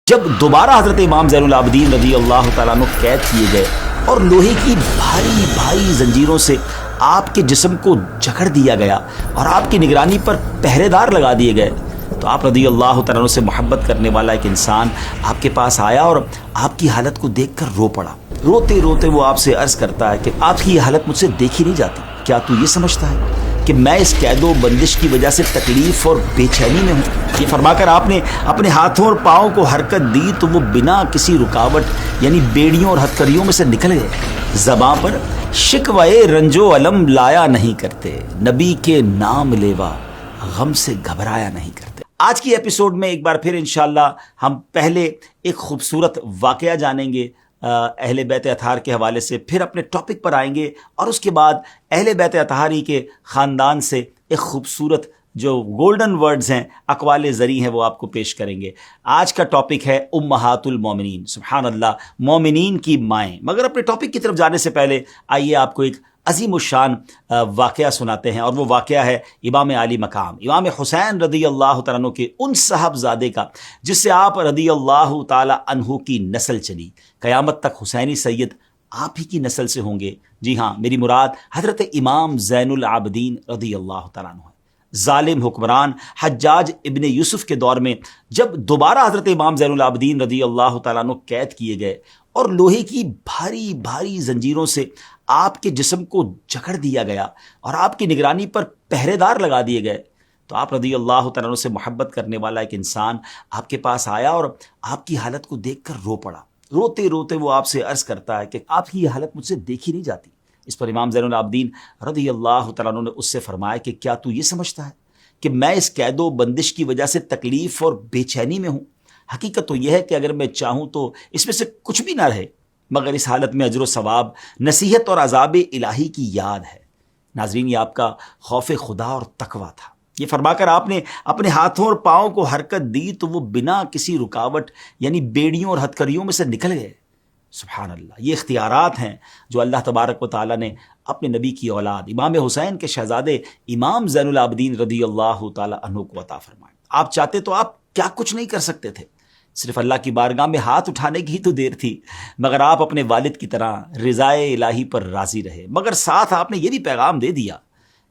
جب دوبارہ حضرت امام زین العابدین رضی اللہ تعالیٰ عنہ قید کیے گئے اور لوہے کی بھاری بھاری زنجیروں سے آپ کے جسم کو جکڑ دیا گیا اور آپ کی نگرانی پر پہرے دار لگا دیے گئے تو آپ رضی اللہ تعالیٰ عنہ سے محبت کرنے والا ایک انسان آپ کے پاس آیا اور آپ کی حالت کو دیکھ کر رو پڑا۔ روتے روتے وہ آپ سے عرض کرتا ہے کہ آپ کی یہ حالت مجھ سے دیکھی نہیں جاتی، کیا تو یہ سمجھتا ہے کہ میں اس قید و بندش کی وجہ سے تکلیف اور بے چینی میں ہوں؟ یہ فرما کر آپ نے اپنے ہاتھوں اور پاؤں کو حرکت دی تو وہ بنا کسی رکاوٹ یعنی بیڑیوں اور ہتھکڑیوں میں سے نکل گئے۔ زباں پر شکوائے رنج و علم لایا نہیں کرتے، نبی کے نام لیوا غم سے گھبرایا نہیں کرتے۔ آج کی ایپیسوڈ میں ایک بار پھر انشاءاللہ ہم پہلے ایک خوبصورت واقعہ جانیں گے اہل بیت اطہار کے حوالے سے، پھر اپنے ٹاپک پر آئیں گے اور اس کے بعد اہل بیت اطہاری کے خاندان سے ایک خوبصورت جو گولڈن ورڈز ہیں، اقوال زری ہیں، وہ آپ کو پیش کریں گے۔ آج کا ٹاپک ہے امہات المومنین، سبحان اللہ، مومنین کی مائیں۔ مگر اپنے ٹاپک کی طرف جانے سے پہلے آئیے آپ کو ایک عظیم الشان واقعہ سناتے ہیں، اور وہ واقعہ ہے امام علی مقام امام حسین رضی اللہ تعالیٰ عنہ کے ان صاحبزادے کا جس سے آپ رضی اللہ تعالیٰ عنہ کی نسل چلی۔ قیامت تک حسینی سید آپ ہی کی نسل سے ہوں گے۔ جی ہاں، میری مراد حضرت امام زین العابدین رضی اللہ تعالیٰ عنہ ہے۔ ظالم حکمران حجاج ابن یوسف کے دور میں جب دوبارہ حضرت امام زین العابدین رضی اللہ تعالیٰ عنہ قید کیے گئے اور لوہے کی بھاری بھاری زنجیروں سے آپ کے جسم کو جکڑ دیا گیا اور آپ کی نگرانی پر پہرے دار لگا دیے گئے تو آپ رضی اللہ تعالیٰ عنہ سے محبت کرنے والا ایک انسان آپ کے پاس آیا اور آپ کی حالت کو دیکھ کر رو پڑا۔ روتے روتے وہ آپ سے عرض کرتا ہے کہ آپ کی یہ حالت مجھ سے دیکھی نہیں جاتی۔ اس پر امام زین العابدین رضی اللہ تعالیٰ عنہ نے اس سے فرمایا کہ کیا تو یہ سمجھتا ہے کہ میں اس قید و بندش کی وجہ سے تکلیف اور بے چینی میں ہوں؟ حقیقت تو یہ ہے کہ اگر میں چاہوں تو اس میں سے کچھ بھی نہ رہے، مگر اس حالت میں اجر و ثواب، نصیحت اور عذاب الہی کی یاد ہے۔ ناظرین، یہ آپ کا خوف خدا اور تقویٰ تھا۔ یہ فرما کر آپ نے اپنے ہاتھوں اور پاؤں کو حرکت دی تو وہ بنا کسی رکاوٹ یعنی بیڑیوں اور ہتھکڑیوں میں سے نکل گئے۔ سبحان اللہ، یہ اختیارات ہیں جو اللہ تبارک و تعالیٰ نے اپنے نبی کی اولاد امام حسین کے شہزادے امام زین العابدین رضی اللہ تعالیٰ عنہ کو عطا فرمائے۔ آپ چاہتے تو آپ کیا کچھ نہیں کر سکتے تھے، صرف اللہ کی بارگاہ میں ہاتھ اٹھانے کی ہی تو دیر تھی، مگر آپ اپنے والد کی طرح رضائے الہی پر راضی رہے۔ مگر ساتھ آپ نے یہ بھی پیغام دے دیا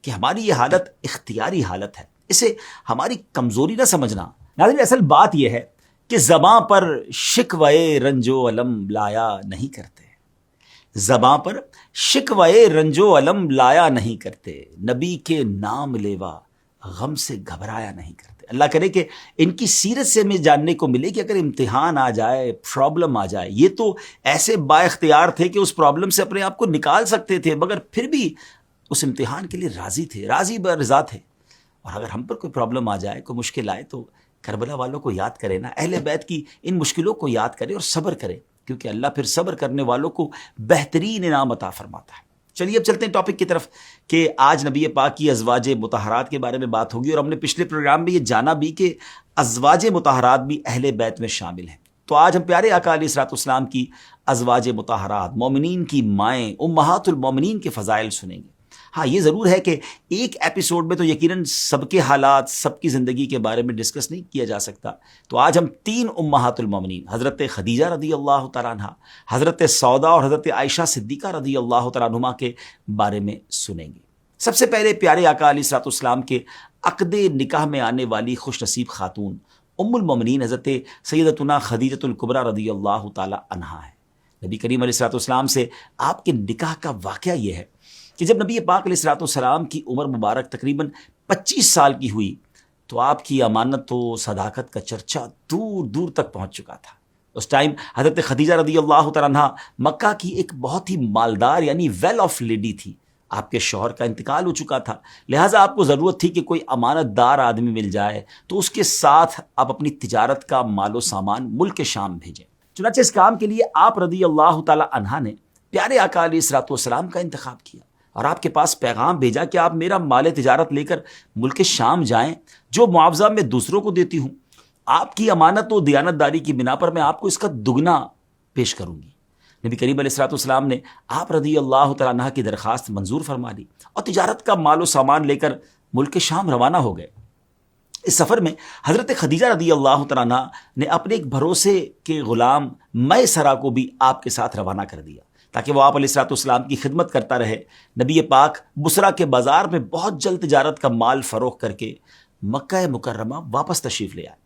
کہ ہماری یہ حالت اختیاری حالت ہے، اسے ہماری کمزوری نہ سمجھنا۔ ناظرین، اصل بات یہ ہے کہ زباں پر شکوائے رنج و علم لایا نہیں کرتے، زباں پر شکوائے رنج و علم لایا نہیں کرتے، نبی کے نام لیوا غم سے گھبرایا نہیں کرتے۔ اللہ کرے کہ ان کی سیرت سے ہمیں جاننے کو ملے کہ اگر امتحان آ جائے، پرابلم آ جائے، یہ تو ایسے با اختیار تھے کہ اس پرابلم سے اپنے آپ کو نکال سکتے تھے، مگر پھر بھی اس امتحان کے لیے راضی تھے، راضی برضا تھے۔ اور اگر ہم پر کوئی پرابلم آ جائے، کوئی مشکل آئے، تو کربلا والوں کو یاد کرے نا، اہل بیت کی ان مشکلوں کو یاد کرے اور صبر کرے، کیونکہ اللہ پھر صبر کرنے والوں کو بہترین انعام عطا فرماتا ہے۔ چلیے اب چلتے ہیں ٹاپک کی طرف کہ آج نبی پاک کی ازواج مطہرات کے بارے میں بات ہوگی، اور ہم نے پچھلے پروگرام میں یہ جانا بھی کہ ازواج مطہرات بھی اہل بیت میں شامل ہیں۔ تو آج ہم پیارے آقا علیہ الصلوۃ والسلام کی ازواج مطہرات، مومنین کی مائیں، امہات المومنین کے فضائل سنیں گے۔ ہاں، یہ ضرور ہے کہ ایک ایپیسوڈ میں تو یقیناً سب کے حالات، سب کی زندگی کے بارے میں ڈسکس نہیں کیا جا سکتا، تو آج ہم 3 امہات المومنین، حضرت خدیجہ رضی اللہ تعالیٰ عنہ، حضرت سودا اور حضرت عائشہ صدیقہ رضی اللہ تعالیٰ عنہما کے بارے میں سنیں گے۔ سب سے پہلے پیارے آقا علیہ الصلوۃ والسلام کے عقد نکاح میں آنے والی خوش نصیب خاتون ام المومنین حضرت سیدتنا خدیجۃ الکبریٰ رضی اللہ تعالیٰ عنہا ہے۔ نبی کریم علیہ الصلوۃ والسلام سے آپ کے نکاح کا واقعہ یہ ہے کہ جب نبی پاک علیہ الصلوۃ والسلام کی عمر مبارک تقریباً 25 سال کی ہوئی تو آپ کی امانت و صداقت کا چرچا دور دور تک پہنچ چکا تھا۔ اس ٹائم حضرت خدیجہ رضی اللہ تعالیٰ عنہ مکہ کی ایک بہت ہی مالدار یعنی ویل آف لیڈی تھی۔ آپ کے شوہر کا انتقال ہو چکا تھا، لہٰذا آپ کو ضرورت تھی کہ کوئی امانت دار آدمی مل جائے تو اس کے ساتھ آپ اپنی تجارت کا مال و سامان ملک شام بھیجیں۔ چنانچہ اس کام کے لیے آپ رضی اللہ تعالیٰ عنہ نے پیارے آقا علیہ الصلوۃ والسلام کا انتخاب کیا اور آپ کے پاس پیغام بھیجا کہ آپ میرا مال تجارت لے کر ملک شام جائیں، جو معاوضہ میں دوسروں کو دیتی ہوں، آپ کی امانت و دیانت داری کی بنا پر میں آپ کو اس کا دگنا پیش کروں گی۔ نبی کریم علیہ الصلوۃ والسلام نے آپ رضی اللہ تعالیٰ عنہ کی درخواست منظور فرما لی اور تجارت کا مال و سامان لے کر ملک شام روانہ ہو گئے۔ اس سفر میں حضرت خدیجہ رضی اللہ تعالیٰ عنہ نے اپنے ایک بھروسے کے غلام میسرہ کو بھی آپ کے ساتھ روانہ کر دیا تاکہ وہ آپ علیہ الصلوۃ والسلام کی خدمت کرتا رہے۔ نبی پاک بصرہ کے بازار میں بہت جلد تجارت کا مال فروخت کر کے مکہ مکرمہ واپس تشریف لے آئے۔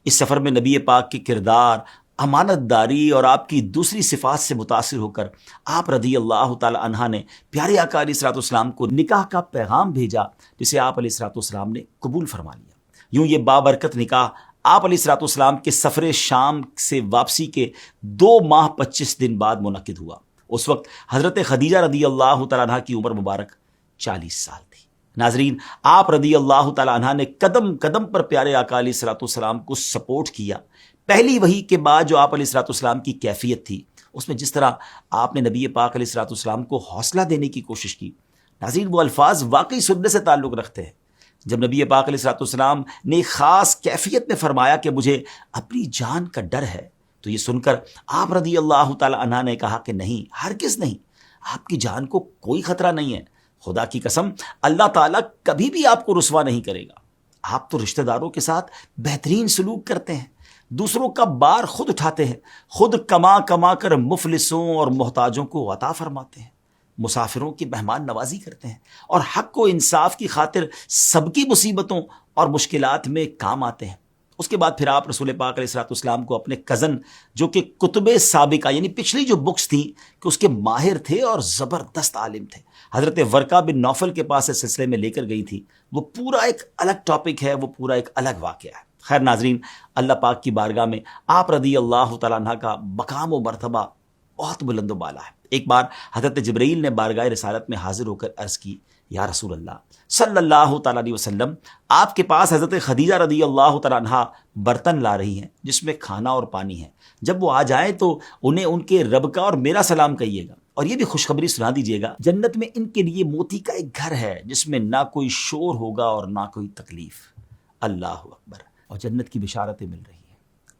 اس سفر میں نبی پاک کے کردار، امانت داری اور آپ کی دوسری صفات سے متاثر ہو کر آپ رضی اللہ تعالی عنہ نے پیارے آقا علیہ الصلوۃ والسلام کو نکاح کا پیغام بھیجا، جسے آپ علیہ الصلوۃ والسلام نے قبول فرما لیا۔ یوں یہ بابرکت نکاح آپ علیہ الصلوۃ والسلام کے سفر شام سے واپسی کے 2 ماہ 25 دن بعد منعقد ہوا۔ اس وقت حضرت خدیجہ رضی اللہ تعالیٰ عنہ کی عمر مبارک 40 سال تھی۔ ناظرین، آپ رضی اللہ تعالیٰ عنہ نے قدم قدم پر پیارے آقا علیہ الصلوۃ والسلام کو سپورٹ کیا۔ پہلی وحی کے بعد جو آپ علیہ الصلوۃ والسلام کی کیفیت تھی، اس میں جس طرح آپ نے نبی پاک علیہ الصلوۃ والسلام کو حوصلہ دینے کی کوشش کی، ناظرین وہ الفاظ واقعی سننے سے تعلق رکھتے ہیں۔ جب نبی پاک علیہ الصلوۃ والسلام نے ایک خاص کیفیت میں فرمایا کہ مجھے اپنی جان کا ڈر ہے، تو یہ سن کر آپ رضی اللہ تعالی عنہ نے کہا کہ نہیں، ہرگز نہیں، آپ کی جان کو کوئی خطرہ نہیں ہے۔ خدا کی قسم، اللہ تعالیٰ کبھی بھی آپ کو رسوا نہیں کرے گا۔ آپ تو رشتہ داروں کے ساتھ بہترین سلوک کرتے ہیں، دوسروں کا بار خود اٹھاتے ہیں، خود کما کما کر مفلسوں اور محتاجوں کو عطا فرماتے ہیں، مسافروں کی مہمان نوازی کرتے ہیں، اور حق و انصاف کی خاطر سب کی مصیبتوں اور مشکلات میں کام آتے ہیں۔ اس کے بعد پھر آپ رسول پاک علیہ الصلوۃ والسلام کو اپنے کزن، جو کہ کتب سابقہ یعنی پچھلی جو بکس تھیں کہ اس کے ماہر تھے اور زبردست عالم تھے، حضرت ورقہ بن نوفل کے پاس اس سلسلے میں لے کر گئی تھی۔ وہ پورا ایک الگ ٹاپک ہے، وہ پورا ایک الگ واقعہ ہے۔ خیر ناظرین، اللہ پاک کی بارگاہ میں آپ رضی اللہ تعالیٰ عنہ کا مقام و مرتبہ بہت بلند و بالا ہے۔ ایک بار حضرت جبرائیل نے بارگاہ رسالت میں حاضر ہو کر عرض کی، یا رسول اللہ صلی اللہ تعالیٰ علیہ وسلم، آپ کے پاس حضرت خدیجہ رضی اللہ تعالیٰ عنہ برتن لا رہی ہیں جس میں کھانا اور پانی ہے، جب وہ آ جائیں تو انہیں ان کے رب کا اور میرا سلام کہیے گا، اور یہ بھی خوشخبری سنا دیجیے گا، جنت میں ان کے لیے موتی کا ایک گھر ہے جس میں نہ کوئی شور ہوگا اور نہ کوئی تکلیف۔ اللہ اکبر، اور جنت کی بشارتیں مل رہی ہیں۔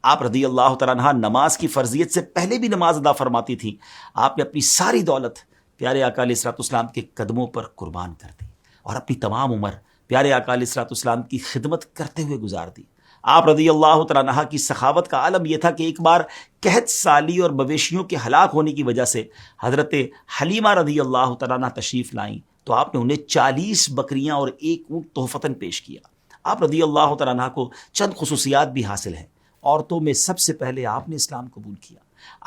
آپ رضی اللہ تعالیٰ عنہ نماز کی فرضیت سے پہلے بھی نماز ادا فرماتی تھی۔ آپ نے اپنی ساری دولت پیارے آقا علیہ الصلوۃ والسلام کے قدموں پر قربان کر دی، اور اپنی تمام عمر پیارے آقا علیہ الصلوۃ والسلام کی خدمت کرتے ہوئے گزار دی۔ آپ رضی اللہ تعالیٰ عنہ کی سخاوت کا عالم یہ تھا کہ ایک بار قحط سالی اور مویشیوں کے ہلاک ہونے کی وجہ سے حضرت حلیمہ رضی اللہ تعالیٰ عنہ تشریف لائیں تو آپ نے انہیں 40 بکریاں اور 1 اونٹ تحفتاً پیش کیا۔ آپ رضی اللہ تعالیٰ عنہ کو چند خصوصیات بھی حاصل ہیں۔ عورتوں میں سب سے پہلے آپ نے اسلام قبول کیا۔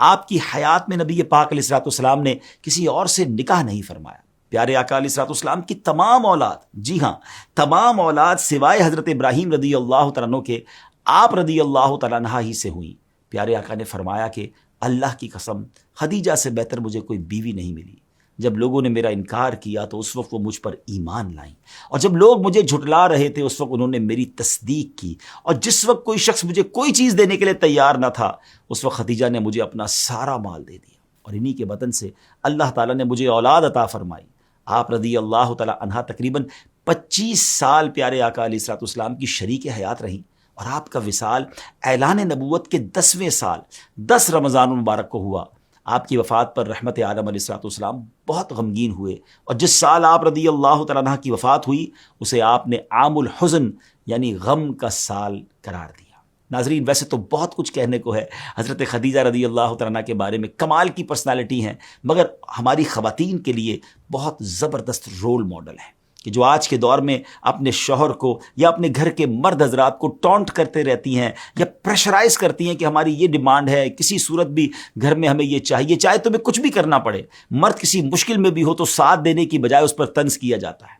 آپ کی حیات میں نبی پاک علیہ الصلوۃ والسلام نے کسی اور سے نکاح نہیں فرمایا۔ پیارے آقا علیہ الصلوۃ والسلام کی تمام اولاد، جی ہاں تمام اولاد سوائے حضرت ابراہیم رضی اللہ تعالیٰ عنہ کے، آپ رضی اللہ تعالیٰ عنہ ہی سے ہوئیں۔ پیارے آقا نے فرمایا کہ اللہ کی قسم، خدیجہ سے بہتر مجھے کوئی بیوی نہیں ملی۔ جب لوگوں نے میرا انکار کیا تو اس وقت وہ مجھ پر ایمان لائیں، اور جب لوگ مجھے جھٹلا رہے تھے اس وقت انہوں نے میری تصدیق کی، اور جس وقت کوئی شخص مجھے کوئی چیز دینے کے لیے تیار نہ تھا اس وقت خدیجہ نے مجھے اپنا سارا مال دے دیا، اور انہی کے بدن سے اللہ تعالیٰ نے مجھے اولاد عطا فرمائی۔ آپ رضی اللہ تعالیٰ عنہ تقریباً 25 سال پیارے آقا علیہ الصلوۃ والسلام کی شریک حیات رہیں، اور آپ کا وصال اعلان نبوت کے 10ویں سال 10 رمضان المبارک کو ہوا۔ آپ کی وفات پر رحمت عالم علیہ الصلوۃ والسلام بہت غمگین ہوئے، اور جس سال آپ رضی اللہ تعالیٰ عنہ کی وفات ہوئی اسے آپ نے عام الحزن یعنی غم کا سال قرار دیا۔ ناظرین، ویسے تو بہت کچھ کہنے کو ہے حضرت خدیجہ رضی اللہ تعالیٰ عنہ کے بارے میں، کمال کی پرسنالٹی ہیں، مگر ہماری خواتین کے لیے بہت زبردست رول ماڈل ہیں کہ جو آج کے دور میں اپنے شوہر کو یا اپنے گھر کے مرد حضرات کو ٹونٹ کرتے رہتی ہیں یا پریشرائز کرتی ہیں کہ ہماری یہ ڈیمانڈ ہے، کسی صورت بھی گھر میں ہمیں یہ چاہیے، چاہے تمہیں کچھ بھی کرنا پڑے۔ مرد کسی مشکل میں بھی ہو تو ساتھ دینے کی بجائے اس پر طنز کیا جاتا ہے۔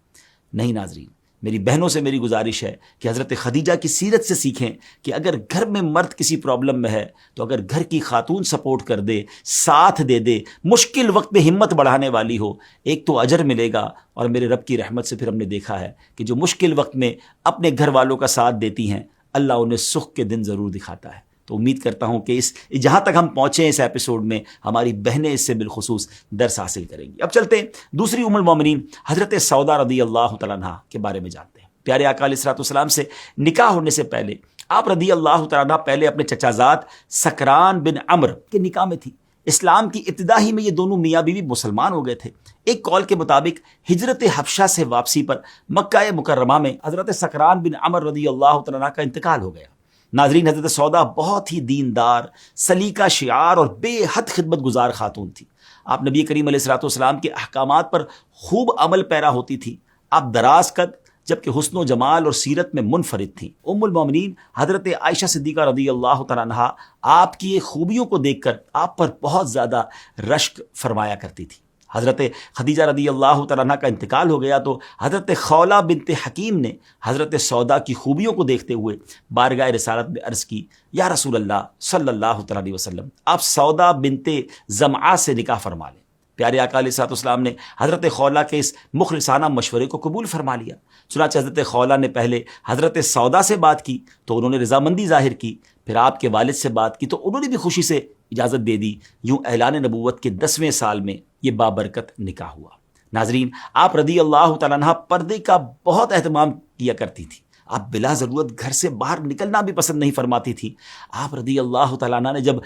نہیں ناظرین، میری بہنوں سے میری گزارش ہے کہ حضرت خدیجہ کی سیرت سے سیکھیں کہ اگر گھر میں مرد کسی پرابلم میں ہے تو اگر گھر کی خاتون سپورٹ کر دے، ساتھ دے دے، مشکل وقت میں ہمت بڑھانے والی ہو، ایک تو اجر ملے گا، اور میرے رب کی رحمت سے پھر ہم نے دیکھا ہے کہ جو مشکل وقت میں اپنے گھر والوں کا ساتھ دیتی ہیں اللہ انہیں سکھ کے دن ضرور دکھاتا ہے۔ تو امید کرتا ہوں کہ جہاں تک ہم پہنچے ہیں اس ایپیسوڈ میں ہماری بہنیں اس سے بالخصوص درس حاصل کریں گی۔ اب چلتے ہیں دوسری ام المومنین حضرت سودا رضی اللہ تعالیٰ عنہ کے بارے میں جانتے ہیں۔ پیارے آقا علیہ الصلوۃ والسلام سے نکاح ہونے سے پہلے آپ رضی اللہ تعالیٰ عنہ پہلے اپنے چچا زاد سکران بن عمرو کے نکاح میں تھی۔ اسلام کی ابتدا ہی میں یہ دونوں میاں بیوی مسلمان ہو گئے تھے۔ ایک قول کے مطابق ہجرت حبشہ سے واپسی پر مکہ مکرمہ میں حضرت سکران بن عمر رضی اللہ تعالیٰ عنہ کا انتقال ہو گیا۔ ناظرین، حضرت سودا بہت ہی دیندار، سلیقہ شعار اور بے حد خدمت گزار خاتون تھی۔ آپ نبی کریم علیہ الصلوۃ والسلام کے احکامات پر خوب عمل پیرا ہوتی تھی۔ آپ دراز قد جبکہ حسن و جمال اور سیرت میں منفرد تھیں۔ ام المومنین حضرت عائشہ صدیقہ رضی اللہ تعالیٰ عنہا آپ کی خوبیوں کو دیکھ کر آپ پر بہت زیادہ رشک فرمایا کرتی تھی۔ حضرت خدیجہ رضی اللہ تعالیٰ عنہ کا انتقال ہو گیا تو حضرت خولہ بنت حکیم نے حضرت سودا کی خوبیوں کو دیکھتے ہوئے بارگاہ رسالت میں عرض کی، یا رسول اللہ صلی اللہ تعالیٰ علیہ وسلم، آپ سودا بنت زمعہ سے نکاح فرما لیں۔ پیارے آقا علیہ الصلوۃ والسلام نے حضرت خولہ کے اس مخلصانہ مشورے کو قبول فرما لیا۔ چنانچہ حضرت خولہ نے پہلے حضرت سودا سے بات کی تو انہوں نے رضامندی ظاہر کی، پھر آپ کے والد سے بات کی تو انہوں نے بھی خوشی سے اجازت دے دی۔ یوں اعلان نبوت کے 10ویں سال میں یہ بابرکت نکاح ہوا۔ ناظرین، آپ رضی اللہ تعالیٰ عنہ پردے کا بہت اہتمام کیا کرتی تھی۔ آپ بلا ضرورت گھر سے باہر نکلنا بھی پسند نہیں فرماتی تھی۔ آپ رضی اللہ تعالیٰ عنہ نے جب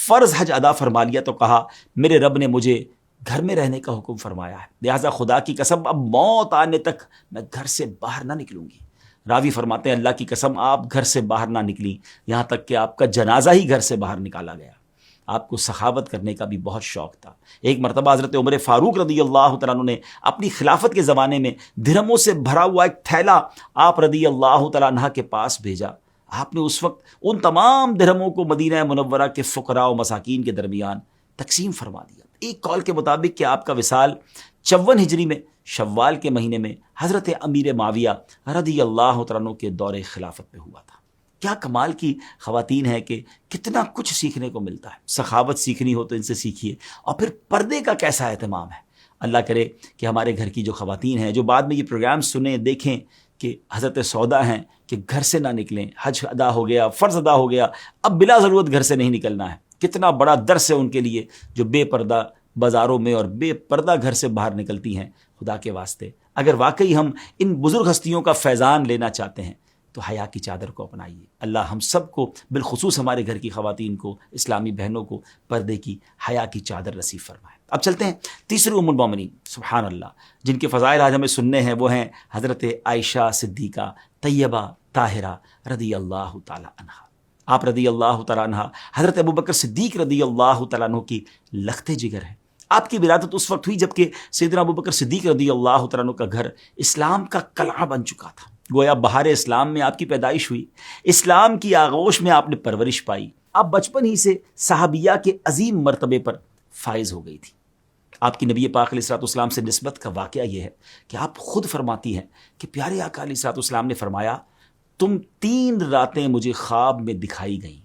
فرض حج ادا فرما لیا تو کہا، میرے رب نے مجھے گھر میں رہنے کا حکم فرمایا ہے، لہٰذا خدا کی قسم اب موت آنے تک میں گھر سے باہر نہ نکلوں گی۔ راوی فرماتے ہیں، اللہ کی قسم آپ گھر سے باہر نہ نکلی، یہاں تک کہ آپ کا جنازہ ہی گھر سے باہر نکالا گیا۔ آپ کو سخاوت کرنے کا بھی بہت شوق تھا۔ ایک مرتبہ حضرت عمر فاروق رضی اللہ تعالیٰ عنہ نے اپنی خلافت کے زمانے میں درہموں سے بھرا ہوا ایک تھیلا آپ رضی اللہ تعالیٰ عنہ کے پاس بھیجا۔ آپ نے اس وقت ان تمام درہموں کو مدینہ منورہ کے فقراء و مساکین کے درمیان تقسیم فرما دیا۔ ایک قول کے مطابق کہ آپ کا وصال 54 ہجری میں شوال کے مہینے میں حضرت امیر معاویہ رضی اللہ تعالیٰ عنہ کے دور خلافت میں ہوا تھا۔ کیا کمال کی خواتین ہیں کہ کتنا کچھ سیکھنے کو ملتا ہے۔ سخاوت سیکھنی ہو تو ان سے سیکھیے، اور پھر پردے کا کیسا اہتمام ہے۔ اللہ کرے کہ ہمارے گھر کی جو خواتین ہیں جو بعد میں یہ پروگرام سنیں، دیکھیں کہ حضرت سودا ہیں کہ گھر سے نہ نکلیں، حج ادا ہو گیا، فرض ادا ہو گیا، اب بلا ضرورت گھر سے نہیں نکلنا ہے۔ کتنا بڑا درس ہے ان کے لیے جو بے پردہ بازاروں میں اور بے پردہ گھر سے باہر نکلتی ہیں۔ خدا کے واسطے اگر واقعی ہم ان بزرگ ہستیوں کا فیضان لینا چاہتے ہیں تو حیا کی چادر کو اپنائیے۔ اللہ ہم سب کو، بالخصوص ہمارے گھر کی خواتین کو، اسلامی بہنوں کو پردے کی، حیا کی چادر نصیب فرمائے۔ اب چلتے ہیں تیسری ام المومنین، سبحان اللہ، جن کے فضائل آج ہمیں سننے ہیں، وہ ہیں حضرت عائشہ صدیقہ طیبہ طاہرہ رضی اللہ تعالی عنہا۔ آپ رضی اللہ تعالیٰ عنہ حضرت ابوبکر صدیق رضی اللہ تعالیٰ عنہ کی لخت جگر ہیں۔ آپ کی ولادت اس وقت ہوئی جبکہ سیدنا ابوبکر صدیق رضی اللہ تعالیٰ عنہ کا گھر اسلام کا قلعہ بن چکا تھا۔ گویا بہار اسلام میں آپ کی پیدائش ہوئی، اسلام کی آغوش میں آپ نے پرورش پائی۔ آپ بچپن ہی سے صحابیہ کے عظیم مرتبے پر فائز ہو گئی تھی۔ آپ کی نبی پاک علیہ الصلوۃ والسلام سے نسبت کا واقعہ یہ ہے کہ آپ خود فرماتی ہیں کہ پیارے آقا علیہ الصلوۃ والسلام نے فرمایا، تم 3 راتیں مجھے خواب میں دکھائی گئیں،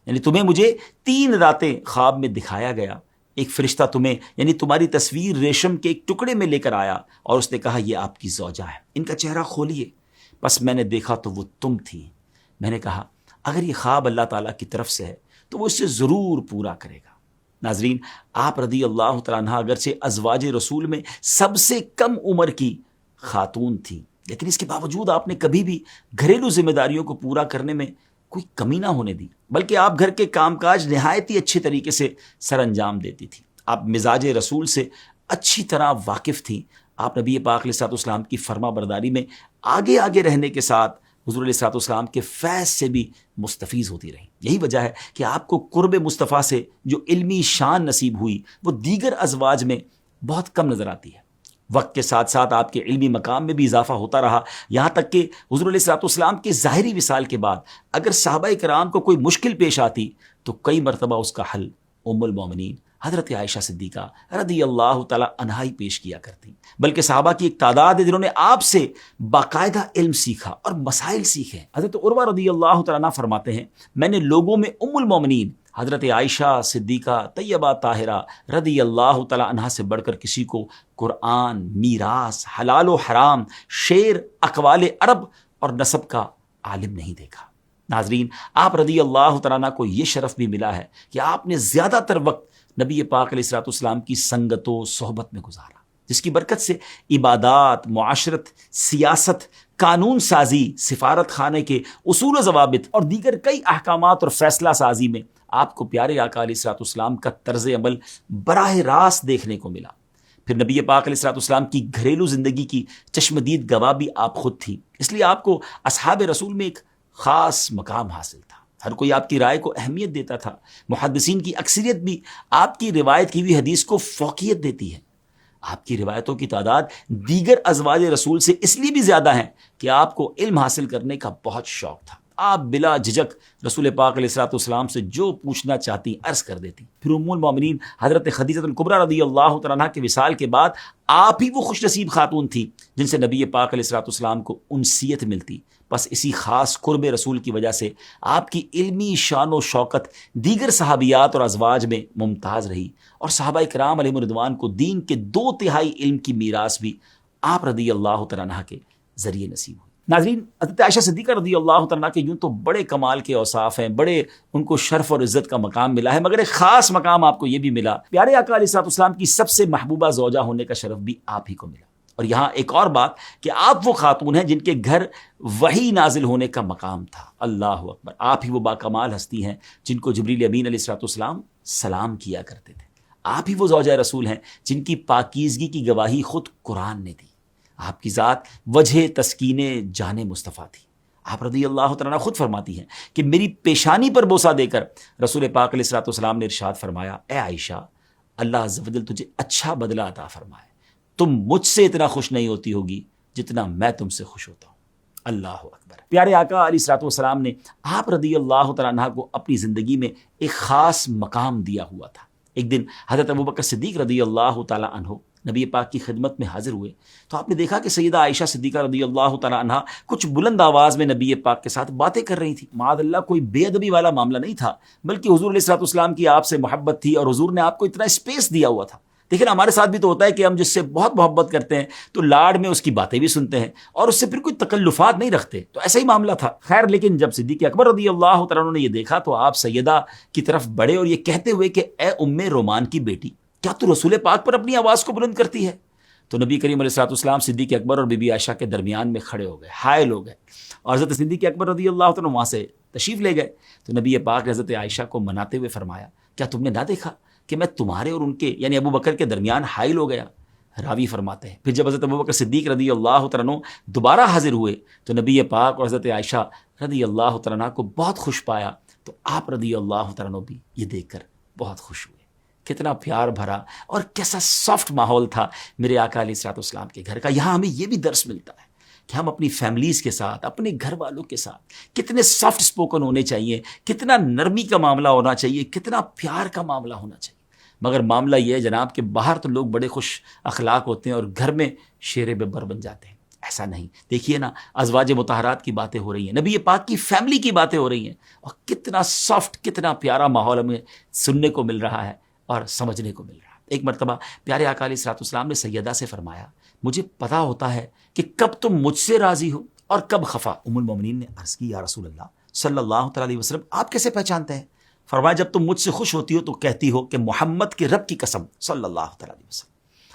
یعنی تمہیں مجھے 3 راتیں خواب میں دکھایا گیا۔ ایک فرشتہ تمہیں، یعنی تمہاری تصویر ریشم کے ایک ٹکڑے میں لے کر آیا اور اس نے کہا، یہ آپ کی زوجہ ہے، ان کا چہرہ کھولیے۔ بس میں نے دیکھا تو وہ تم تھی۔ میں نے کہا، اگر یہ خواب اللہ تعالیٰ کی طرف سے ہے تو وہ اسے ضرور پورا کرے گا۔ ناظرین، آپ رضی اللہ تعالیٰ عنہ اگرچہ ازواج رسول میں سب سے کم عمر کی خاتون تھیں، لیکن اس کے باوجود آپ نے کبھی بھی گھریلو ذمہ داریوں کو پورا کرنے میں کوئی کمی نہ ہونے دی، بلکہ آپ گھر کے کام کاج نہایت ہی اچھے طریقے سے سر انجام دیتی تھی۔ آپ مزاج رسول سے اچھی طرح واقف تھیں۔ آپ نبی پاک علیہ الصلوۃ والسلام کی فرما برداری میں آگے رہنے کے ساتھ حضور علیہ الصلوۃ والسلام کے فیض سے بھی مستفیض ہوتی رہیں۔ یہی وجہ ہے کہ آپ کو قرب مصطفیٰ سے جو علمی شان نصیب ہوئی وہ دیگر ازواج میں بہت کم نظر آتی ہے۔ وقت کے ساتھ ساتھ آپ کے علمی مقام میں بھی اضافہ ہوتا رہا، یہاں تک کہ حضور علیہ الصلوۃ والسلام کے ظاہری وصال کے بعد اگر صحابہ کرام کو کوئی مشکل پیش آتی تو کئی مرتبہ اس کا حل ام المومنین حضرت عائشہ صدیقہ رضی اللہ تعالیٰ عنہا ہی پیش کیا کرتی، بلکہ صحابہ کی ایک تعداد ہے جنہوں نے آپ سے باقاعدہ علم سیکھا اور مسائل سیکھے۔ حضرت عروہ رضی اللہ تعالیٰ عنہ فرماتے ہیں، میں نے لوگوں میں ام المومنین حضرت عائشہ صدیقہ طیبہ طاہرہ رضی اللہ تعالیٰ عنہا سے بڑھ کر کسی کو قرآن، میراث، حلال و حرام، شعر، اقوال عرب اور نسب کا عالم نہیں دیکھا۔ ناظرین، آپ رضی اللہ تعالیٰ عنہ کو یہ شرف بھی ملا ہے کہ آپ نے زیادہ تر وقت نبی پاک علیہ الصلوۃ والسلام کی سنگت و صحبت میں گزارا، جس کی برکت سے عبادات، معاشرت، سیاست، قانون سازی، سفارت خانے کے اصول و ضوابط اور دیگر کئی احکامات اور فیصلہ سازی میں آپ کو پیارے آقا علیہ الصلوۃ والسلام کا طرز عمل براہ راست دیکھنے کو ملا۔ پھر نبی پاک علیہ الصلوۃ والسلام کی گھریلو زندگی کی چشمدید گواہ بھی آپ خود تھی، اس لیے آپ کو اصحاب رسول میں ایک خاص مقام حاصل تھا۔ ہر کوئی آپ کی رائے کو اہمیت دیتا تھا۔ محدثین کی اکثریت بھی آپ کی روایت کی ہوئی حدیث کو فوقیت دیتی ہے۔ آپ کی روایتوں کی تعداد دیگر ازواج رسول سے اس لیے بھی زیادہ ہیں کہ آپ کو علم حاصل کرنے کا بہت شوق تھا۔ آپ بلا جھجک رسول پاک علیہ الصلوۃ والسلام سے جو پوچھنا چاہتی عرض کر دیتی۔ پھر ام المومنین حضرت خدیجہ الکبریٰ رضی اللہ تعالیٰ عنہا کے وصال کے بعد آپ ہی وہ خوش نصیب خاتون تھی جن سے نبی پاک علیہ الصلوۃ والسلام کو انسیت ملتی۔ بس اسی خاص قرب رسول کی وجہ سے آپ کی علمی شان و شوکت دیگر صحابیات اور ازواج میں ممتاز رہی، اور صحابہ کرام علیہم رضوان کو دین کے 2/3 علم کی میراث بھی آپ رضی اللہ تعالیٰ عنہ کے ذریعے نصیب ہوئی۔ ناظرین، حضرت عائشہ صدیقہ رضی اللہ تعالیٰ عنہ کے یوں تو بڑے کمال کے اوصاف ہیں، بڑے ان کو شرف اور عزت کا مقام ملا ہے، مگر ایک خاص مقام آپ کو یہ بھی ملا، پیارے آقا علیہ الصلوۃ والسلام کی سب سے محبوبہ زوجہ ہونے کا شرف بھی آپ ہی کو ملا۔ اور یہاں ایک اور بات کہ آپ وہ خاتون ہیں جن کے گھر وحی نازل ہونے کا مقام تھا۔ اللہ اکبر، آپ ہی وہ باکمال ہستی ہیں جن کو جبریل امین علیہ الصلوۃ والسلام سلام کیا کرتے تھے۔ آپ ہی وہ زوجہ رسول ہیں جن کی پاکیزگی کی گواہی خود قرآن نے دی۔ آپ کی ذات وجہ تسکین جان مصطفیٰ تھی۔ آپ رضی اللہ تعالیٰ عنہ خود فرماتی ہیں کہ میری پیشانی پر بوسہ دے کر رسول پاک علیہ الصلوۃ والسلام نے ارشاد فرمایا، اے عائشہ، اللہ عز و جل تجھے اچھا بدلہ عطا فرمائے، تم مجھ سے اتنا خوش نہیں ہوتی ہوگی جتنا میں تم سے خوش ہوتا ہوں۔ اللہ اکبر۔ پیارے آقا علیہ الصلوۃ والسلام نے آپ رضی اللہ تعالیٰ عنہ کو اپنی زندگی میں ایک خاص مقام دیا ہوا تھا۔ ایک دن حضرت ابوبکر صدیق رضی اللہ تعالیٰ عنہ نبی پاک کی خدمت میں حاضر ہوئے تو آپ نے دیکھا کہ سیدہ عائشہ صدیقہ رضی اللہ تعالیٰ عنہ کچھ بلند آواز میں نبی پاک کے ساتھ باتیں کر رہی تھی۔ معاذ اللہ، کوئی بے ادبی والا معاملہ نہیں تھا، بلکہ حضور علیہ الصلوۃ والسلام کی آپ سے محبت تھی، اور حضور نے آپ کو اتنا اسپیس دیا ہوا تھا۔ دیکھیں، ہمارے ساتھ بھی تو ہوتا ہے کہ ہم جس سے بہت محبت کرتے ہیں تو لاڈ میں اس کی باتیں بھی سنتے ہیں اور اس سے پھر کوئی تکلفات نہیں رکھتے، تو ایسا ہی معاملہ تھا۔ خیر، لیکن جب صدیق اکبر رضی اللہ تعالیٰ عنہ نے یہ دیکھا تو آپ سیدہ کی طرف بڑھے اور یہ کہتے ہوئے کہ اے ام رومان کی بیٹی، کیا تو رسول پاک پر اپنی آواز کو بلند کرتی ہے؟ تو نبی کریم علیہ الصلوۃ والسلام صدیق اکبر اور بی بی عائشہ کے درمیان میں کھڑے ہو گئے، حائل ہو گئے، اور حضرت صدیق اکبر رضی اللہ تعالیٰ وہاں سے تشریف لے گئے۔ تو نبی پاک نے حضرت عائشہ کو مناتے ہوئے فرمایا، کیا تم نے نہ دیکھا کہ میں تمہارے اور ان کے یعنی ابو بکر کے درمیان حائل ہو گیا؟ راوی فرماتے ہیں پھر جب حضرت ابو بکر صدیق رضی اللہ تعالیٰ دوبارہ حاضر ہوئے تو نبی پاک اور حضرت عائشہ رضی اللہ تعالیٰ کو بہت خوش پایا، تو آپ رضی اللہ تعالیٰ بھی یہ دیکھ کر بہت خوش ہوئے۔ کتنا پیار بھرا اور کیسا سافٹ ماحول تھا میرے آقا علیہ الصلوۃ والسلام کے گھر کا۔ یہاں ہمیں یہ بھی درس ملتا ہے کہ ہم اپنی فیملیز کے ساتھ، اپنے گھر والوں کے ساتھ کتنے سافٹ سپوکن ہونے چاہیے، کتنا نرمی کا معاملہ ہونا چاہیے، کتنا پیار کا معاملہ ہونا چاہیے۔ مگر معاملہ یہ ہے جناب کہ باہر تو لوگ بڑے خوش اخلاق ہوتے ہیں اور گھر میں شیر ببر بن جاتے ہیں۔ ایسا نہیں، دیکھیے نا، ازواج مطہرات کی باتیں ہو رہی ہیں، نبی پاک کی فیملی کی باتیں ہو رہی ہیں، اور کتنا سافٹ، کتنا پیارا ماحول ہمیں سننے کو مل رہا ہے اور سمجھنے کو مل رہا ہے۔ ایک مرتبہ پیارے آقا علیہ الصلوۃ والسلام نے سیدہ سے فرمایا، مجھے پتا ہوتا ہے کہ کب تم مجھ سے راضی ہو اور کب خفا۔ ام المومنین نے عرض کی، یا رسول اللہ صلی اللہ تعالیٰ علیہ وسلم، آپ کیسے پہچانتے ہیں؟ فرمایا، جب تم مجھ سے خوش ہوتی ہو تو کہتی ہو کہ محمد کے رب کی قسم صلی اللہ تعالیٰ علیہ وسلم،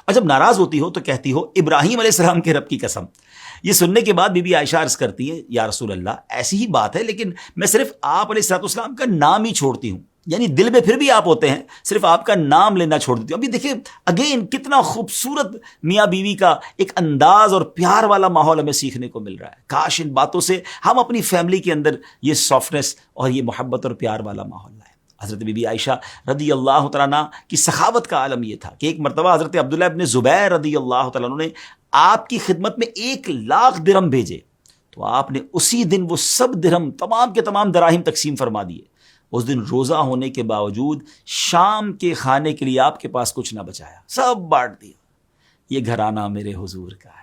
اور جب ناراض ہوتی ہو تو کہتی ہو ابراہیم علیہ السلام کے رب کی قسم۔ یہ سننے کے بعد بی بی عائشہ عرض کرتی ہے، یا رسول اللہ ایسی ہی بات ہے، لیکن میں صرف آپ علیہ الصلوۃ والسلام کا نام ہی چھوڑتی ہوں، یعنی دل میں پھر بھی آپ ہوتے ہیں، صرف آپ کا نام لینا چھوڑ دیتی ہوں۔ ابھی دیکھیں اگین کتنا خوبصورت میاں بیوی کا ایک انداز اور پیار والا ماحول ہمیں سیکھنے کو مل رہا ہے۔ کاش ان باتوں سے ہم اپنی فیملی کے اندر یہ سافٹنس اور یہ محبت اور پیار والا ماحول لائیں۔ حضرت بی بی عائشہ رضی اللہ تعالیٰ عنہ کی سخاوت کا عالم یہ تھا کہ ایک مرتبہ حضرت عبداللہ ابن زبیر رضی اللہ تعالیٰ عنہ نے آپ کی خدمت میں 1,00,000 درہم بھیجے، تو آپ نے اسی دن وہ سب درہم تمام کے تمام دراہم تقسیم فرما دیے۔ اس دن روزہ ہونے کے باوجود شام کے کھانے کے لیے آپ کے پاس کچھ نہ بچایا، سب بانٹ دیا۔ یہ گھرانہ میرے حضور کا ہے،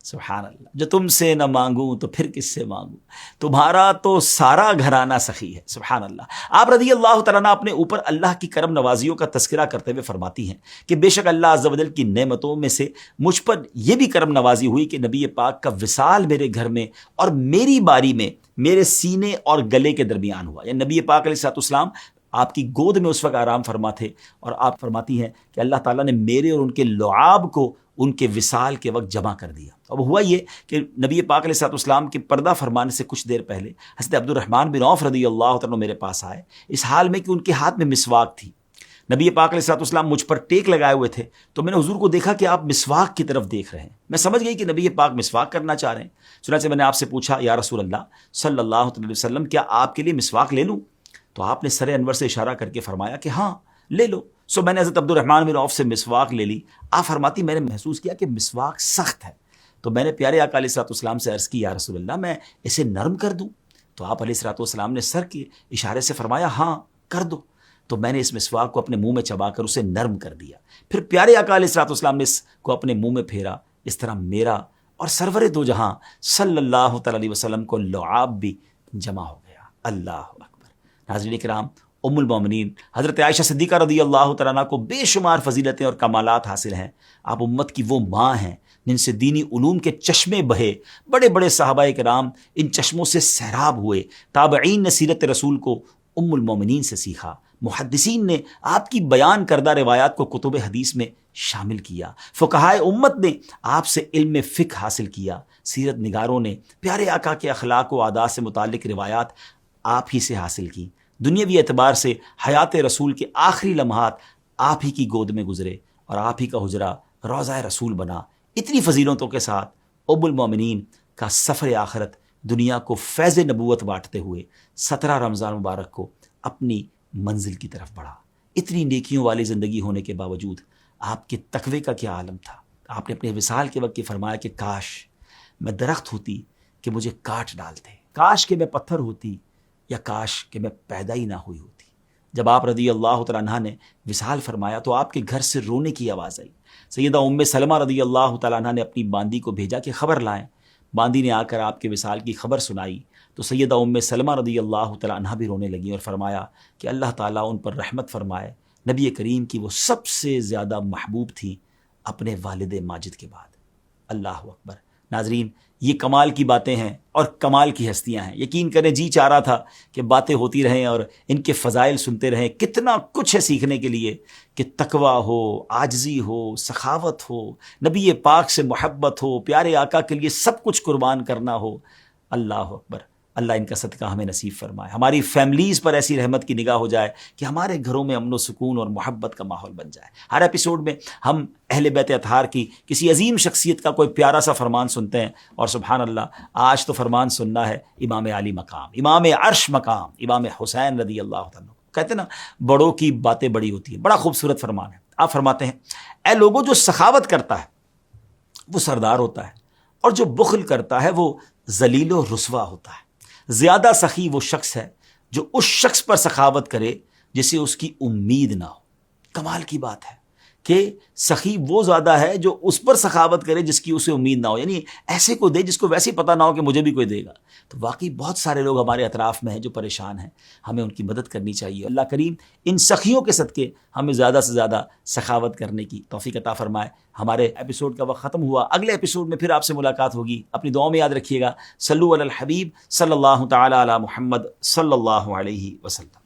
سبحان اللہ، جو تم سے نہ مانگوں تو پھر کس سے مانگوں، تمہارا تو سارا گھرانہ سخی ہے، سبحان اللہ۔ آپ رضی اللہ تعالیٰ اپنے اوپر اللہ کی کرم نوازیوں کا تذکرہ کرتے ہوئے فرماتی ہیں کہ بے شک اللہ عز و جل کی نعمتوں میں سے مجھ پر یہ بھی کرم نوازی ہوئی کہ نبی پاک کا وصال میرے گھر میں اور میری باری میں میرے سینے اور گلے کے درمیان ہوا، یعنی نبی پاک علیہ الصلوۃ والسلام آپ کی گود میں اس وقت آرام فرما تھے، اور آپ فرماتی ہیں کہ اللہ تعالیٰ نے میرے اور ان کے لعاب کو ان کے وصال کے وقت جمع کر دیا۔ اب ہوا یہ کہ نبی پاک علیہ الصلوۃ والسلام کے پردہ فرمانے سے کچھ دیر پہلے حضرت عبد الرحمن بن عوف رضی اللہ تعالیٰ میرے پاس آئے، اس حال میں کہ ان کے ہاتھ میں مسواک تھی۔ نبی پاک علیہ الصلوۃ والسلام مجھ پر ٹیک لگائے ہوئے تھے، تو میں نے حضور کو دیکھا کہ آپ مسواک کی طرف دیکھ رہے ہیں۔ میں سمجھ گئی کہ نبی پاک مسواک کرنا چاہ رہے ہیں، چنانچہ میں نے آپ سے پوچھا یا رسول اللہ صلی اللہ علیہ وسلم کیا آپ کے لیے مسواک لے لوں؟ تو آپ نے سر انور سے اشارہ کر کے فرمایا کہ ہاں لے لو۔ میں نے حضرت عبد الرحمن بن عوف سے مسواک لے لی۔ آپ فرماتی میں نے محسوس کیا کہ مسواک سخت ہے، تو میں نے پیارے آقا علیہ الصلوۃ والسلام سے عرض کی یا رسول اللہ میں اسے نرم کر دوں؟ تو آپ علیہ الصلوۃ والسلام نے سر کے اشارے سے فرمایا ہاں کر دو۔ تو میں نے اس مسواک کو اپنے منہ میں چبا کر اسے نرم کر دیا۔ پھر پیارے آقا علیہ الصلوۃ والسلام نے اس کو اپنے منہ میں پھیرا۔ اس طرح میرا اور سرور دو جہاں صلی اللہ تعالی علیہ وسلم کو لعاب بھی جمع ہو گیا۔ اللہ اکبر۔ ناظرین کرام، ام المومنین حضرت عائشہ صدیقہ رضی اللہ تعالیٰ عنہ کو بے شمار فضیلتیں اور کمالات حاصل ہیں۔ آپ امت کی وہ ماں ہیں جن سے دینی علوم کے چشمے بہے، بڑے بڑے صحابہ کرام ان چشموں سے سیراب ہوئے۔ تابعین نے سیرت رسول کو ام المومنین سے سیکھا، محدثین نے آپ کی بیان کردہ روایات کو کتب حدیث میں شامل کیا، فقہائے امت نے آپ سے علم فقہ حاصل کیا، سیرت نگاروں نے پیارے آقا کے اخلاق و عادات سے متعلق روایات آپ ہی سے حاصل کی۔ دنیاوی اعتبار سے حیات رسول کے آخری لمحات آپ ہی کی گود میں گزرے اور آپ ہی کا حجرہ روضہ رسول بنا۔ اتنی فضیلتوں کے ساتھ ام المومنین کا سفر آخرت دنیا کو فیض نبوت بانٹتے ہوئے 17 رمضان مبارک کو اپنی منزل کی طرف بڑھا۔ اتنی نیکیوں والی زندگی ہونے کے باوجود آپ کے تقوی کا کیا عالم تھا۔ آپ نے اپنے وصال کے وقت یہ فرمایا کہ کاش میں درخت ہوتی کہ مجھے کاٹ ڈالتے، کاش کہ میں پتھر ہوتی یا کاش کہ میں پیدا ہی نہ ہوئی ہوتی۔ جب آپ رضی اللہ تعالیٰ عنہ نے وصال فرمایا تو آپ کے گھر سے رونے کی آواز آئی۔ سیدہ ام سلمہ رضی اللہ تعالیٰ عنہ نے اپنی باندی کو بھیجا کہ خبر لائیں۔ باندی نے آ کر آپ کے وصال کی خبر سنائی تو سیدہ ام سلمہ رضی اللہ تعالیٰ عنہ بھی رونے لگیں اور فرمایا کہ اللہ تعالیٰ ان پر رحمت فرمائے، نبی کریم کی وہ سب سے زیادہ محبوب تھی اپنے والد ماجد کے بعد۔ اللہ اکبر۔ ناظرین، یہ کمال کی باتیں ہیں اور کمال کی ہستیاں ہیں۔ یقین کریں جی چاہ رہا تھا کہ باتیں ہوتی رہیں اور ان کے فضائل سنتے رہیں۔ کتنا کچھ ہے سیکھنے کے لیے کہ تقویٰ ہو، عاجزی ہو، سخاوت ہو، نبی پاک سے محبت ہو، پیارے آقا کے لیے سب کچھ قربان کرنا ہو۔ اللہ اکبر۔ اللہ ان کا صدقہ ہمیں نصیب فرمائے، ہماری فیملیز پر ایسی رحمت کی نگاہ ہو جائے کہ ہمارے گھروں میں امن و سکون اور محبت کا ماحول بن جائے۔ ہر ایپیسوڈ میں ہم اہل بیت اطہار کی کسی عظیم شخصیت کا کوئی پیارا سا فرمان سنتے ہیں، اور سبحان اللہ آج تو فرمان سننا ہے امام علی مقام، امام عرش مقام، امام حسین رضی اللہ عنہ۔ کہتے ہیں نا بڑوں کی باتیں بڑی ہوتی ہیں، بڑا خوبصورت فرمان ہے۔ آپ فرماتے ہیں اے لوگوں، جو سخاوت کرتا ہے وہ سردار ہوتا ہے، اور جو بخل کرتا ہے وہ ذلیل و رسوا ہوتا ہے۔ زیادہ سخی وہ شخص ہے جو اس شخص پر سخاوت کرے جسے اس کی امید نہ ہو۔ کمال کی بات ہے کہ سخی وہ زیادہ ہے جو اس پر سخاوت کرے جس کی اسے امید نہ ہو، یعنی ایسے کو دے جس کو ویسے پتہ نہ ہو کہ مجھے بھی کوئی دے گا۔ تو واقعی بہت سارے لوگ ہمارے اطراف میں ہیں جو پریشان ہیں، ہمیں ان کی مدد کرنی چاہیے۔ اللہ کریم ان سخیوں کے صدقے ہمیں زیادہ سے زیادہ سخاوت کرنے کی توفیق عطا فرمائے۔ ہمارے ایپیسوڈ کا وقت ختم ہوا، اگلے ایپیسوڈ میں پھر آپ سے ملاقات ہوگی۔ اپنی دعاؤں میں یاد رکھیے گا، صلو علی الحبیب صلی اللہ تعالی علی محمد صلی اللہ علیہ وسلم۔